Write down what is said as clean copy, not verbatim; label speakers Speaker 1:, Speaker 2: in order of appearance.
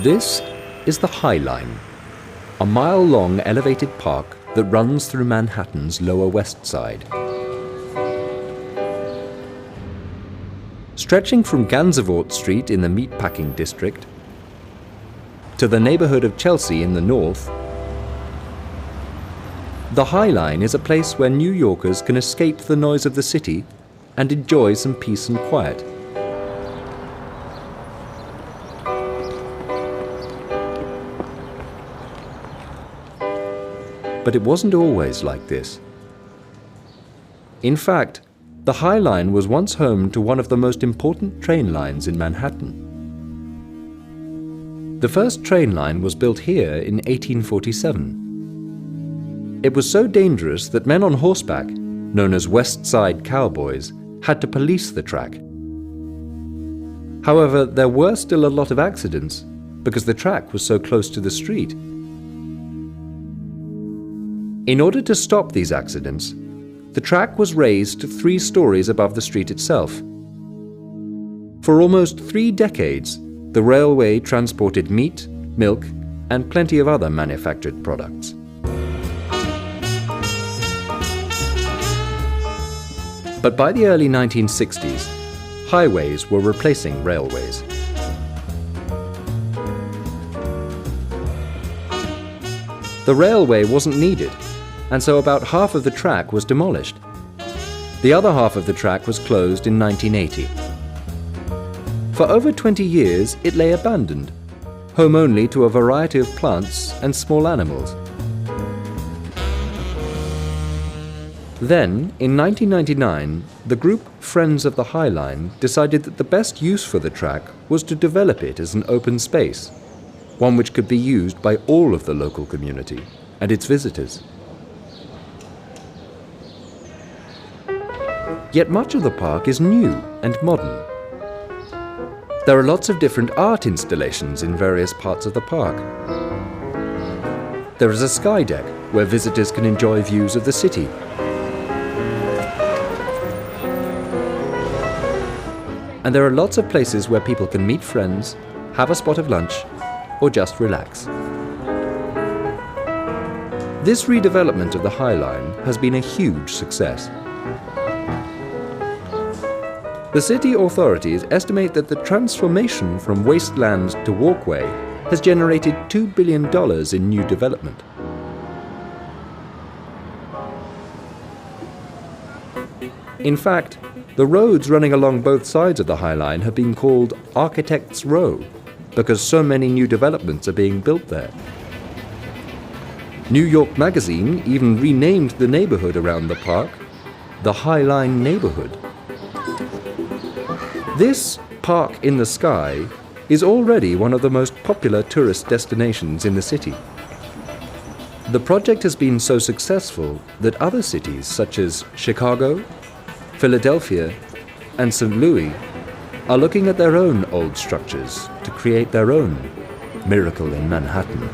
Speaker 1: This is the High Line, a mile-long elevated park that runs through Manhattan's Lower West Side. Stretching from Gansevoort Street in the meatpacking district to the neighborhood of Chelsea in the north, the High Line is a place where New Yorkers can escape the noise of the city and enjoy some peace and quiet. But it wasn't always like this. In fact, the High Line was once home to one of the most important train lines in Manhattan. The first train line was built here in 1847. It was so dangerous that men on horseback, known as West Side Cowboys, had to police the track. However, there were still a lot of accidents because the track was so close to the street. In order to stop these accidents, the track was raised 3 stories above the street itself. For almost 3 decades, the railway transported meat, milk, and plenty of other manufactured products. But by the early 1960s, highways were replacing railways. The railway wasn't needed, and so about half of the track was demolished. The other half of the track was closed in 1980. For over 20 years, it lay abandoned, home only to a variety of plants and small animals. Then, in 1999, the group Friends of the High Line decided that the best use for the track was to develop it as an open space, one which could be used by all of the local community and its visitors. Yet much of the park is new and modern. There are lots of different art installations in various parts of the park. There is a sky deck where visitors can enjoy views of the city. And there are lots of places where people can meet friends, have a spot of lunch, or just relax. This redevelopment of the High Line has been a huge success. The city authorities estimate that the transformation from wasteland to walkway has generated $2 billion in new development. In fact, the roads running along both sides of the High Line have been called Architects' Row because so many new developments are being built there. New York Magazine even renamed the neighborhood around the park the High Line Neighborhood. This park in the sky is already one of the most popular tourist destinations in the city. The project has been so successful that other cities such as Chicago, Philadelphia, and St. Louis are looking at their own old structures to create their own Miracle in Manhattan.